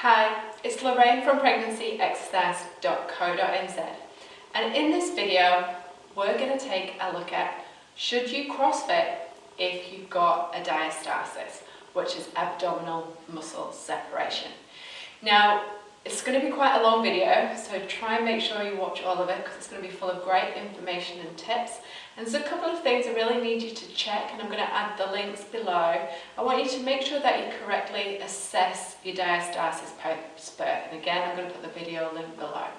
Hi, it's Lorraine from pregnancyexercise.co.nz, and in this video we're going to take a look at should you CrossFit if you've got a diastasis, which is abdominal muscle separation. Now it's going to be quite a long video, so try and make sure you watch all of it because it's going to be full of great information and tips. And there's a couple of things I really need you to check, and I'm going to add the links below. I want you to make sure that you correctly assess your diastasis post-birth, and again I'm going to put the video link below.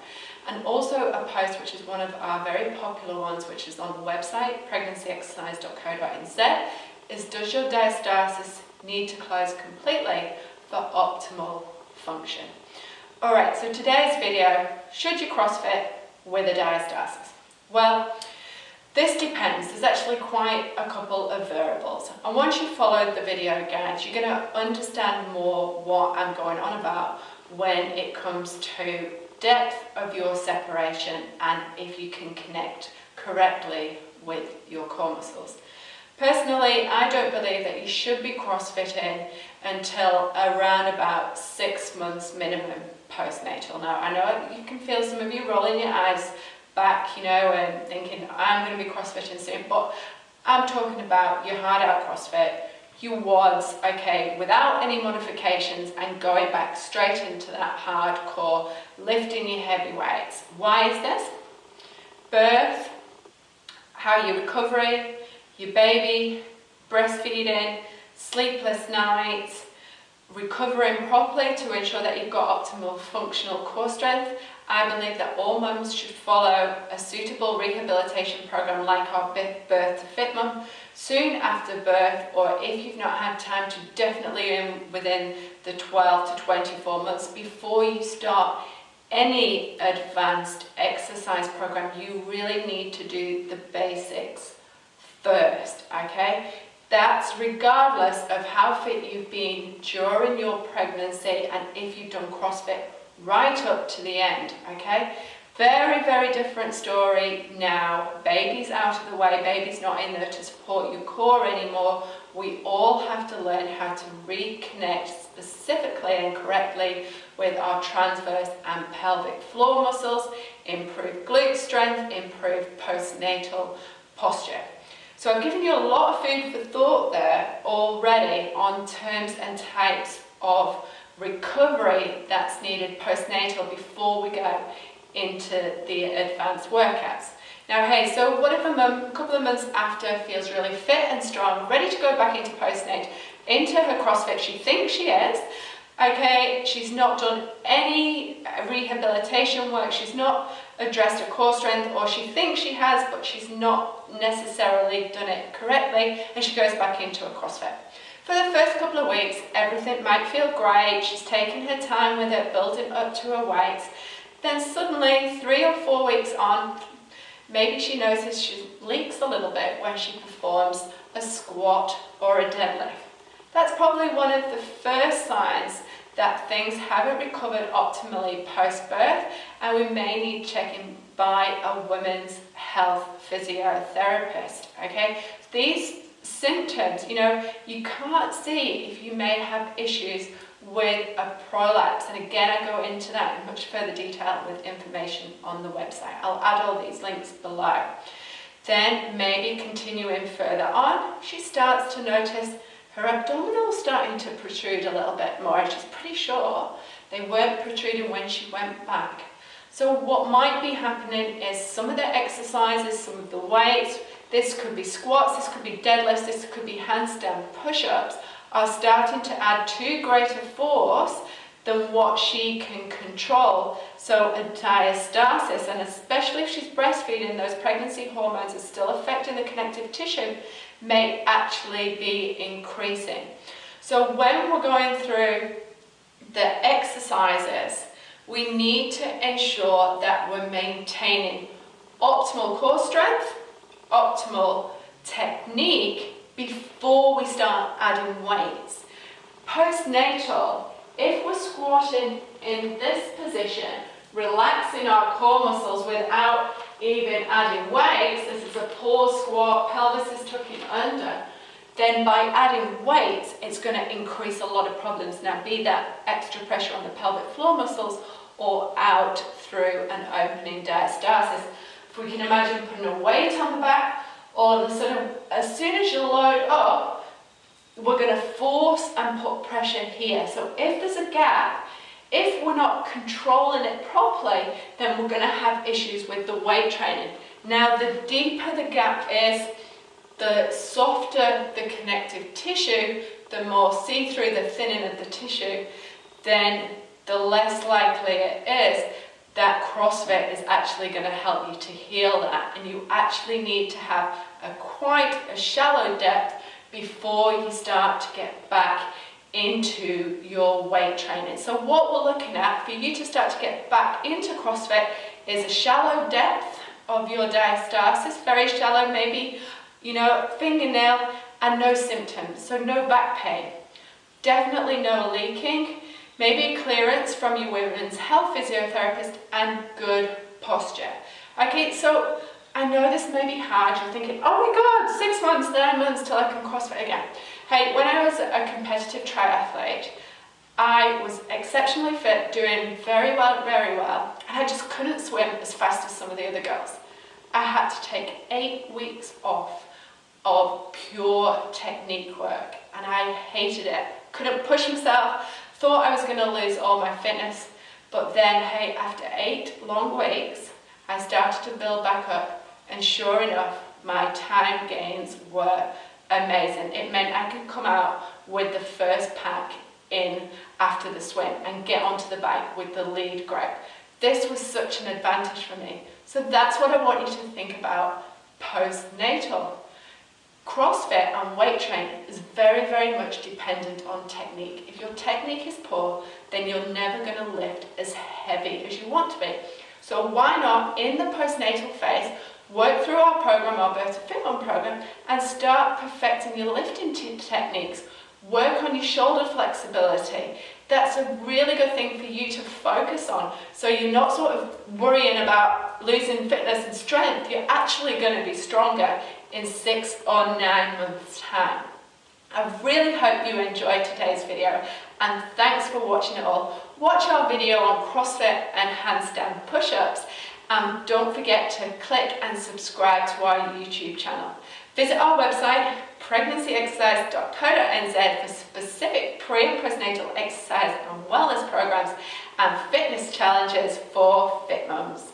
And also a post which is one of our very popular ones, which is on the website pregnancyexercise.co.nz, is does your diastasis need to close completely for optimal function? Alright, so today's video, should you CrossFit with a diastasis? Well, this depends. There's actually quite a couple of variables. And once you follow the video guides, you're going to understand more what I'm going on about when it comes to depth of your separation and if you can connect correctly with your core muscles. Personally, I don't believe that you should be CrossFitting until around about 6 months minimum postnatal. Now, I know you can feel some of you rolling your eyes back, and thinking, I'm going to be CrossFitting soon, but I'm talking about your hard out CrossFit, your WODS, okay, without any modifications and going back straight into that hardcore, lifting your heavy weights. Why is this? Birth, how you're recovering, your baby, breastfeeding, sleepless nights, recovering properly to ensure that you've got optimal functional core strength. I believe that all mums should follow a suitable rehabilitation program like our Birth to FitMum soon after birth, or if you've not had time to, definitely within the 12 to 24 months before you start any advanced exercise program. You really need to do the basics first, okay? That's regardless of how fit you've been during your pregnancy and if you've done CrossFit right up to the end, okay? Very, very different story now. Baby's out of the way, baby's not in there to support your core anymore. We all have to learn how to reconnect specifically and correctly with our transverse and pelvic floor muscles, improve glute strength, improve postnatal posture. So I've given you a lot of food for thought there already on terms and types of recovery that's needed postnatal before we go into the advanced workouts. Now, hey, so what if a mum, a couple of months after, feels really fit and strong, ready to go back into postnat, into her CrossFit, she thinks she is, okay, she's not done any rehabilitation work, she's not addressed her core strength, or she thinks she has, but she's not necessarily done it correctly, and she goes back into a CrossFit. For the first couple of weeks, everything might feel great, she's taking her time with it, building up to her weights. Then suddenly, 3 or 4 weeks on, maybe she notices she leaks a little bit when she performs a squat or a deadlift. That's probably one of the first signs that things haven't recovered optimally post-birth, and we may need checking by a women's health physiotherapist, okay? These symptoms, you can't see if you may have issues with a prolapse, and again I go into that in much further detail with information on the website. I'll add all these links below. Then maybe continuing further on, she starts to notice her abdominal starting to protrude a little bit more, and she's pretty sure they weren't protruding when she went back. So what might be happening is some of the exercises, some of the weights, this could be squats, this could be deadlifts, this could be handstand push-ups, are starting to add too great a force than what she can control. So a diastasis, and especially if she's breastfeeding, those pregnancy hormones are still affecting the connective tissue, may actually be increasing. So when we're going through the exercises, we need to ensure that we're maintaining optimal core strength, optimal technique before we start adding weights. Postnatal, if we're squatting in this position, relaxing our core muscles without even adding weights, this is a poor squat, pelvis is tucking under, then by adding weights, it's going to increase a lot of problems. Now, be that extra pressure on the pelvic floor muscles or out through an opening diastasis. If we can imagine putting a weight on the back, all of a sudden, as soon as you load up, we're going to force and put pressure here. So if there's a gap, if we're not controlling it properly, then we're going to have issues with the weight training. Now, the deeper the gap is, the softer the connective tissue, the more see-through, the thinning of the tissue, then the less likely it is that CrossFit is actually going to help you to heal that. And you actually need to have quite a shallow depth before you start to get back into your weight training. So what we're looking at for you to start to get back into CrossFit is a shallow depth of your diastasis, very shallow, maybe, fingernail, and no symptoms, so no back pain. Definitely no leaking, maybe clearance from your women's health physiotherapist, and good posture. Okay, so I know this may be hard. You're thinking, oh my God, 6 months, 9 months till I can CrossFit again. Hey, when I was a competitive triathlete, I was exceptionally fit, doing very well, and I just couldn't swim as fast as some of the other girls. I had to take 8 weeks off of pure technique work, and I hated it. Couldn't push myself, thought I was going to lose all my fitness, but then, hey, after 8 long weeks, I started to build back up, and sure enough, my time gains were amazing. It meant I could come out with the first pack in after the swim and get onto the bike with the lead grip. This was such an advantage for me. So that's what I want you to think about postnatal. CrossFit and weight training is very, very much dependent on technique. If your technique is poor, then you're never going to lift as heavy as you want to be. So why not, in the postnatal phase, work through our program, our Cross FitMum program, and start perfecting your lifting techniques. Work on your shoulder flexibility. That's a really good thing for you to focus on. So you're not sort of worrying about losing fitness and strength. You're actually going to be stronger in 6 or 9 months' time. I really hope you enjoyed today's video, and thanks for watching it all. Watch our video on CrossFit and handstand push-ups, and don't forget to click and subscribe to our YouTube channel. Visit our website, pregnancyexercise.co.nz, for specific pre- and postnatal exercise and wellness programs and fitness challenges for fit mums.